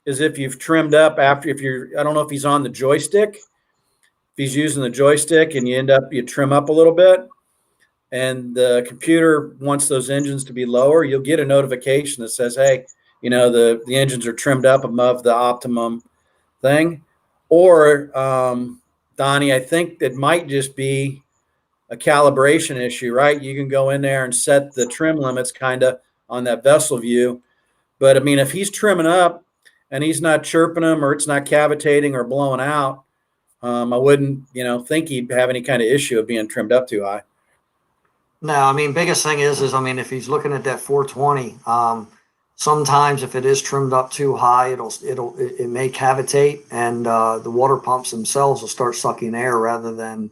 is if you've trimmed up I don't know if he's on the joystick. If he's using the joystick and you trim up a little bit, and the computer wants those engines to be lower, you'll get a notification that says, hey, the engines are trimmed up above the optimum thing. Or, Donnie, I think it might just be a calibration issue, right? You can go in there and set the trim limits kind of on that vessel view. But, I mean, if he's trimming up and he's not chirping them, or it's not cavitating or blowing out, I wouldn't, think he'd have any kind of issue of being trimmed up too high. No, I mean, biggest thing is if he's looking at that 420, sometimes if it is trimmed up too high, it may cavitate, and the water pumps themselves will start sucking air rather than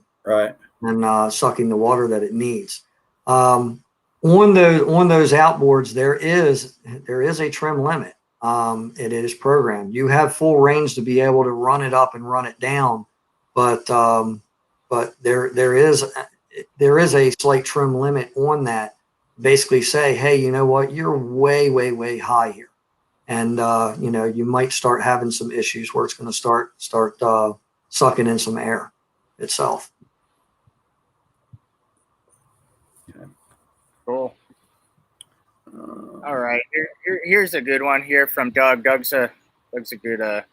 sucking the water that it needs. On those outboards, there is a trim limit. It is programmed. You have full range to be able to run it up and run it down, but but there is a slight trim limit on that. Basically say, hey, you know what, you're way, way, way high here. And, you know, you might start having some issues where it's going to start sucking in some air itself. Okay. Cool. All right. Here's a good one here from Doug. Doug's a good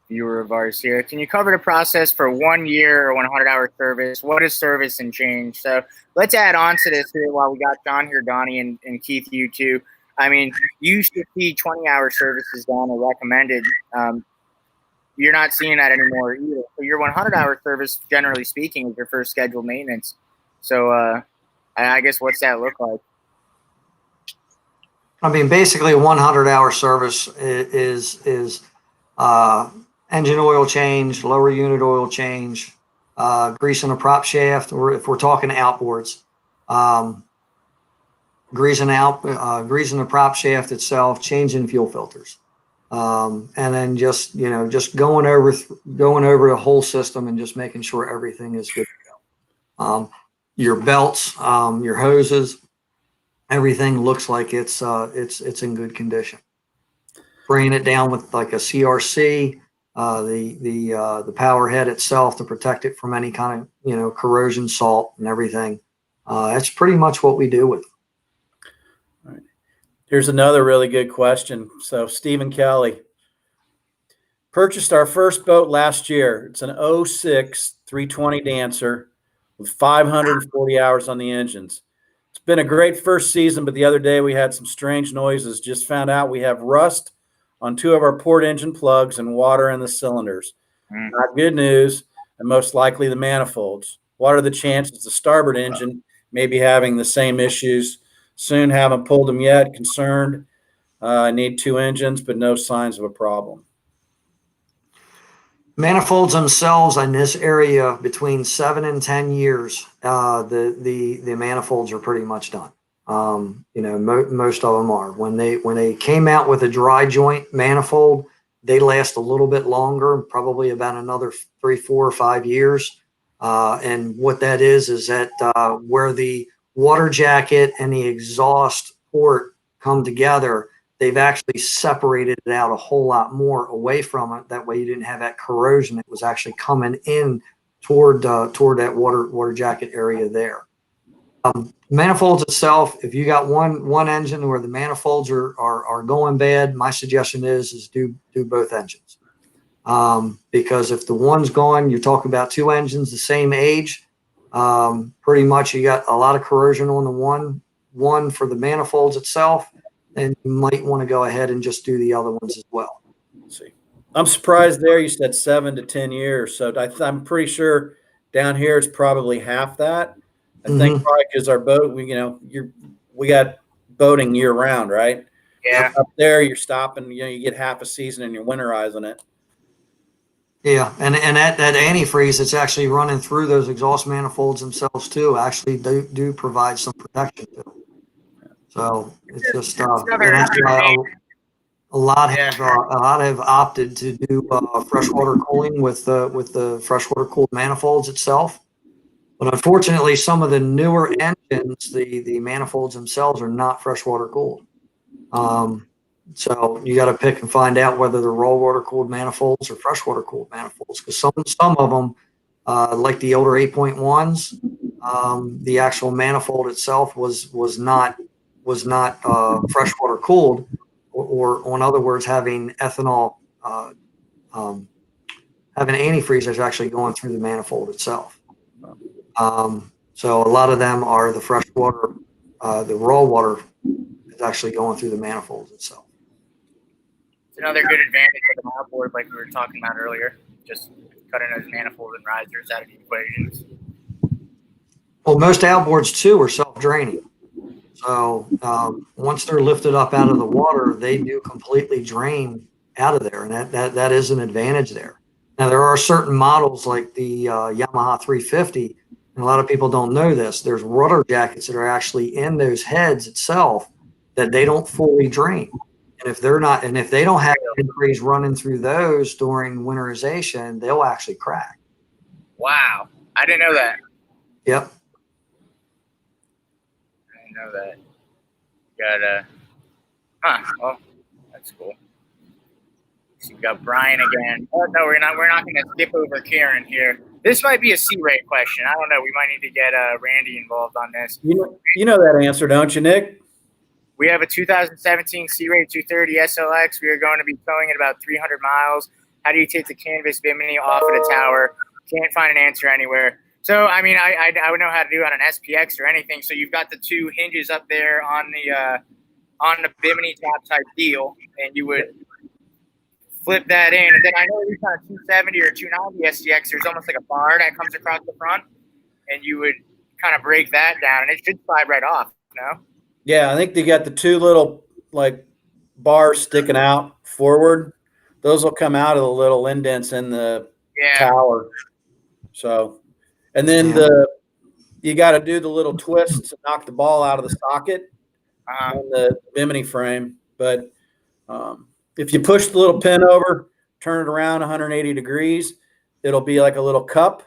viewer of ours here. Can you cover the process for 1 year or 100-hour service? What is service and change? So let's add on to this here while we got John here, Donnie, and Keith, you too. I mean, you used to see 20-hour services done or recommended. You're not seeing that anymore either. So your 100-hour service, generally speaking, is your first scheduled maintenance. So I guess what's that look like? I mean, basically a 100-hour service is engine oil change, lower unit oil change, greasing a prop shaft, or if we're talking outboards, greasing the prop shaft itself, changing fuel filters, and then just going over the whole system and just making sure everything is good to go. Your belts, your hoses, everything looks like it's in good condition. Spraying it down with like a CRC, the power head itself to protect it from any kind of corrosion, salt, and everything. That's pretty much what we do with them. All right. Here's another really good question. So Stephen Kelly purchased our first boat last year. It's an 06 320 Dancer with 540 hours on the engines. It's been a great first season, but the other day we had some strange noises. Just found out we have rust on 2 of our port engine plugs and water in the cylinders. Not good news, and most likely the manifolds. What are the chances the starboard engine may be having the same issues? Soon, haven't pulled them yet. Concerned. I need 2 engines, but no signs of a problem. Manifolds themselves in this area between 7 and 10 years, the manifolds are pretty much done. Most of them are. When they came out with a dry joint manifold, they last a little bit longer, probably about another 3, 4, or 5 years. And what that is that where the water jacket and the exhaust port come together, they've actually separated it out a whole lot more away from it. That way you didn't have that corrosion that was actually coming in toward that water jacket area there. Manifolds itself, if you got one engine where the manifolds are going bad, my suggestion is do both engines. Because if the one's gone, you're talking about 2 engines the same age, pretty much you got a lot of corrosion on the one for the manifolds itself, and you might want to go ahead and just do the other ones as well. Let's see. I'm surprised there you said 7 to 10 years. So I'm pretty sure down here it's probably half that. I think probably because our boat, we got boating year round, right? Yeah. Up there you're stopping, you get half a season and you're winterizing it. Yeah, and that antifreeze that's actually running through those exhaust manifolds themselves too actually do provide some protection too. So it's just a lot have opted to do freshwater cooling with the freshwater cooled manifolds itself. But unfortunately, some of the newer engines, the manifolds themselves are not freshwater cooled. So you got to pick and find out whether they're raw water cooled manifolds or freshwater cooled manifolds. Because some of them, like the older 8.1s, the actual manifold itself was not freshwater cooled, or in other words, having ethanol, having antifreeze that's actually going through the manifold itself. So a lot of them are the freshwater, the raw water is actually going through the manifolds itself. It's another good advantage of an outboard, like we were talking about earlier, just cutting those manifolds and risers out of the equations. Well, most outboards too are self-draining. So once they're lifted up out of the water, they do completely drain out of there, and that is an advantage there. Now there are certain models like the Yamaha 350, and a lot of people don't know this. There's rudder jackets that are actually in those heads itself that they don't fully drain, and if they don't have antifreeze running through those during winterization, they'll actually crack. Wow, I didn't know that. Yep. I didn't know that. Well, that's cool. So you got Brian again. Oh no, we're not gonna skip over Karen here. This might be a Sea Ray question. I don't know. We might need to get Randy involved on this. You know that answer, don't you, Nick? We have a 2017 Sea Ray 230 SLX. We are going to be towing it about 300 miles. How do you take the canvas bimini off of the tower? Can't find an answer anywhere. So, I mean, I would know how to do it on an SPX or anything. So you've got the two hinges up there on the bimini top type deal, and you would flip that in. And then I know these on a 270 or 290 STX, there's almost like a bar that comes across the front, and you would kind of break that down, and it should slide right off, you know? Yeah, I think they got the two little like bars sticking out forward. Those will come out of the little indents in the tower. So, and then you got to do the little twists to knock the ball out of the socket on the bimini frame. But if you push the little pin over, turn it around 180 degrees, it'll be like a little cup.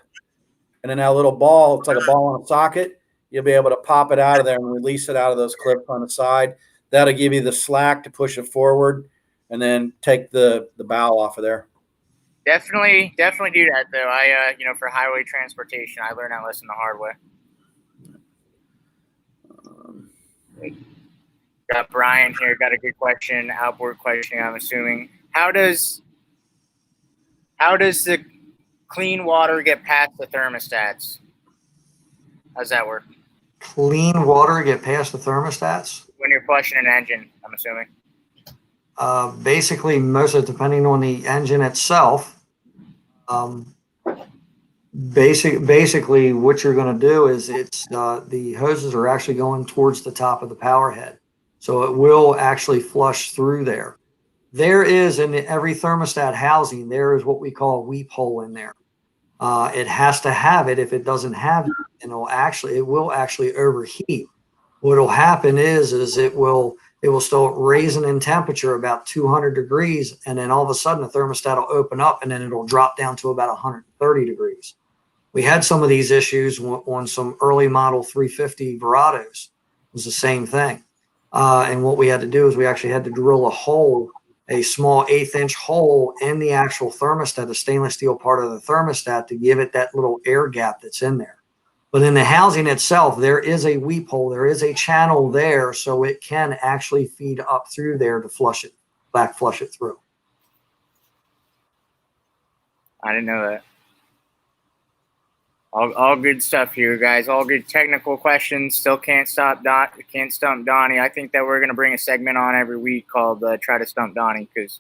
And then that little ball, it's like a ball on a socket. You'll be able to pop it out of there and release it out of those clips on the side. That'll give you the slack to push it forward and then take the bow off of there. Definitely do that though. I for highway transportation, I learned that lesson the hard way. Got Brian here. Got a good question, outboard question. I'm assuming. How does the clean water get past the thermostats? How's that work? Clean water get past the thermostats? When you're flushing an engine, I'm assuming. Basically, most of it depending on the engine itself. Basically, what you're going to do is the hoses are actually going towards the top of the power head, so it will actually flush through there. There is in every thermostat housing, there is what we call a weep hole in there. It has to have it. If it doesn't have it, and it will actually overheat. What will happen is it will start raising in temperature about 200 degrees, and then all of a sudden the thermostat will open up, and then it'll drop down to about 130 degrees. We had some of these issues on some early model 350 Verados. It was the same thing. And what we had to do is we actually had to drill a small 1/8-inch hole in the actual thermostat, the stainless steel part of the thermostat, to give it that little air gap that's in there. But in the housing itself, there is a weep hole. There is a channel there, so it can actually feed up through there to flush it through. I didn't know that. All good stuff here, guys. All good technical questions. Still can't stump Donnie. I think that we're going to bring a segment on every week called "Try to Stump Donnie" because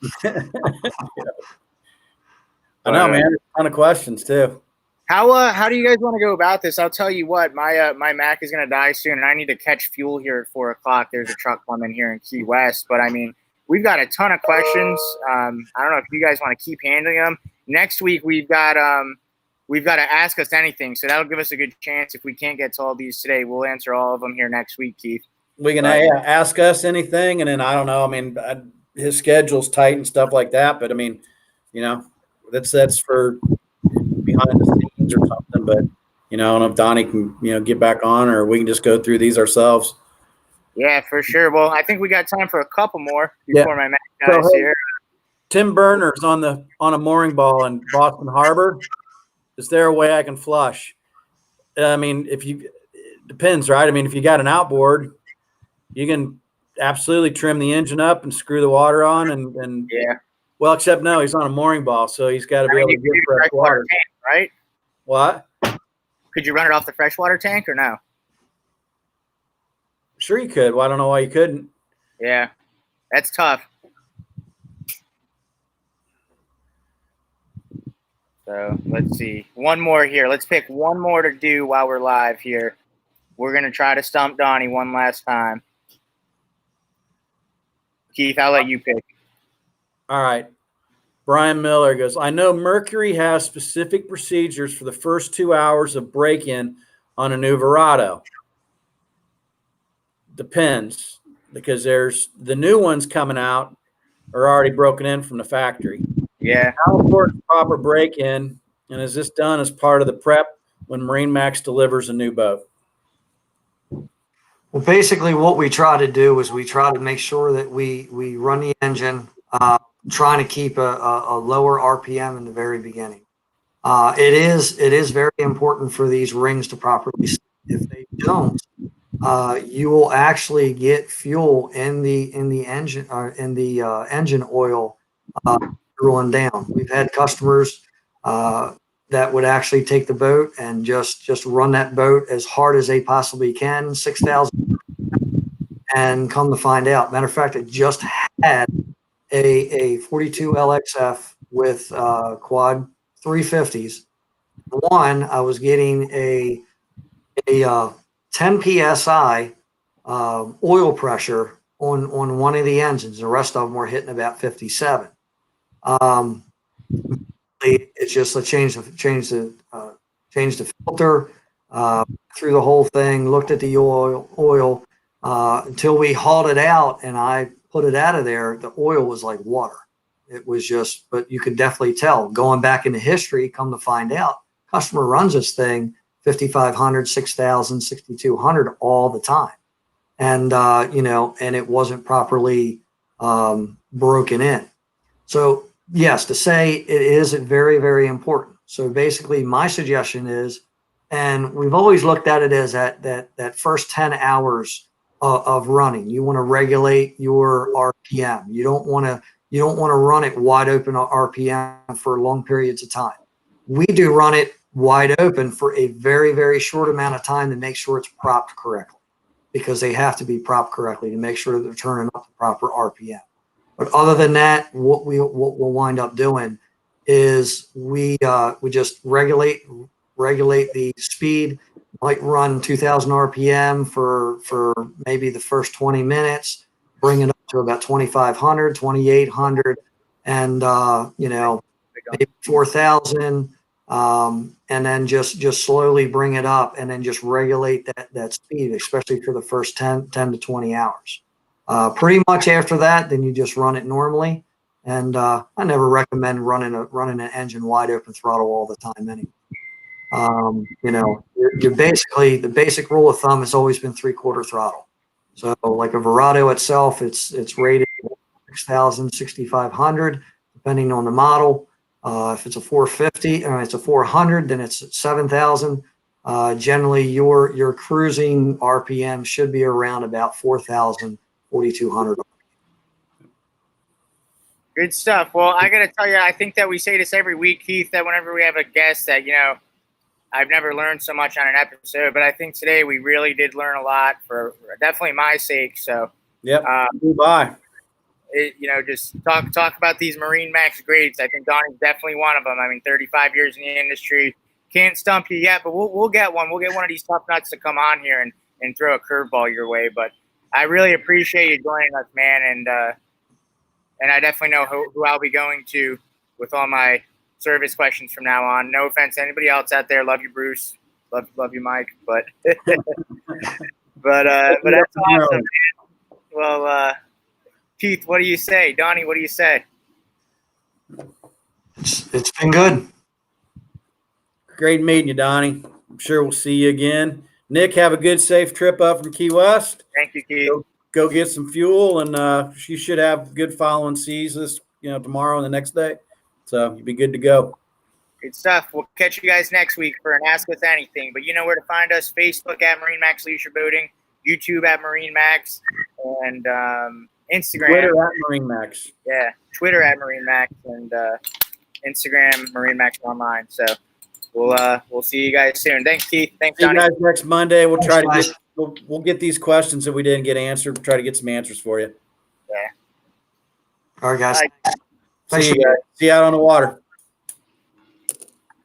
I know, man. There's a ton of questions too. How do you guys want to go about this? I'll tell you what. My Mac is going to die soon, and I need to catch fuel here at 4 o'clock. There's a truck coming here in Key West, but I mean, we've got a ton of questions. I don't know if you guys want to keep handling them. Next week we've got to ask us anything, so that'll give us a good chance. If we can't get to all these today, we'll answer all of them here next week, Keith. We can ask us anything, and then I don't know. I mean, his schedule's tight and stuff like that, but I mean, that's for behind the scenes or something. But I don't know if Donnie can get back on, or we can just go through these ourselves. Yeah, for sure. Well, I think we got time for a couple more before my Mac guys here. Tim Berner's on a mooring ball in Boston Harbor. Is there a way I can flush? I mean, it depends, right? I mean, if you got an outboard, you can absolutely trim the engine up and screw the water on and well, except no, he's on a mooring ball, so he's got to be able to get fresh water. Tank, right? What? Could you run it off the freshwater tank or no? Sure you could. Well, I don't know why you couldn't. Yeah, that's tough. So let's see. One more here. Let's pick one more to do while we're live here. We're going to try to stump Donnie one last time. Keith, I'll let you pick. All right. Brian Miller goes, I know Mercury has specific procedures for the first 2 hours of break-in on a new Verado. Depends, because there's the new ones coming out are already broken in from the factory. Yeah. How important proper break-in, and is this done as part of the prep when MarineMax delivers a new boat? Well, basically what we try to do is we try to make sure that we run the engine, trying to keep a lower RPM in the very beginning. It is very important for these rings to properly sit. If they don't, you will actually get fuel in the engine engine oil rolling down. We've had customers that would actually take the boat and just run that boat as hard as they possibly can, 6,000, and come to find out. Matter of fact, I just had a 42 LXF with quad 350s. One, I was getting a 10 psi oil pressure on one of the engines. The rest of them were hitting about 57. It's just a change the filter, through the whole thing, looked at the oil until we hauled it out and I put it out of there. The oil was like water. It was just, but you could definitely tell going back into history, come to find out, customer runs this thing 5,500, 6,000, 6,200 all the time. And, and it wasn't properly broken in. So yes, to say it is very, very important. So basically my suggestion is, and we've always looked at it as that first 10 hours of running, you want to regulate your RPM. You don't want to run it wide open RPM for long periods of time. We do run it wide open for a very, very short amount of time to make sure it's propped correctly, because they have to be propped correctly to make sure that they're turning up the proper RPM. But other than that, what we'll wind up doing is we just regulate the speed. Might run 2,000 RPM for maybe the first 20 minutes, bring it up to about 2,500, 2,800, and maybe 4,000, and then just slowly bring it up, and then just regulate that speed, especially for the first 10 to 20 hours. Pretty much after that, then you just run it normally. And I never recommend running an engine wide open throttle all the time anyway. You're basically, the basic rule of thumb has always been 3/4 throttle. So like a Verado itself, it's rated 6,000, 6,500, depending on the model. If it's a 450 or it's a 400, then it's 7,000. Generally your cruising RPM should be around about 4,000, 4,200. Good stuff. Well, I got to tell you, I think that we say this every week, Keith, that whenever we have a guest that, I've never learned so much on an episode, but I think today we really did learn a lot for definitely my sake. So, yep. Bye. Just talk about these MarineMax grades. I think Donnie's definitely one of them. I mean, 35 years in the industry, can't stump you yet, but we'll get one. We'll get one of these tough nuts to come on here and throw a curveball your way. But I really appreciate you joining us, man. And I definitely know who I'll be going to with all my service questions from now on. No offense to anybody else out there. Love you, Bruce. Love you, Mike. But but that's awesome, man. Well, Keith, what do you say? Donnie, what do you say? It's been good. Great meeting you, Donnie. I'm sure we'll see you again. Nick, have a good, safe trip up from Key West. Thank you, Keith. Go get some fuel, and you should have good following seas this, tomorrow and the next day. So you'll be good to go. Good stuff. We'll catch you guys next week for an Ask Us Anything. But you know where to find us: Facebook at MarineMax Leisure Boating, YouTube at MarineMax, and Instagram. Twitter at MarineMax. Yeah, Twitter at MarineMax, and Instagram MarineMax Online. So we'll see you guys soon. Thanks, Keith. Thanks, See you Donnie. guys next Monday. We'll try to we'll get these questions that we didn't get answered. We'll try to get some answers for you. Yeah. All right, guys. Bye. See you guys. See you out on the water.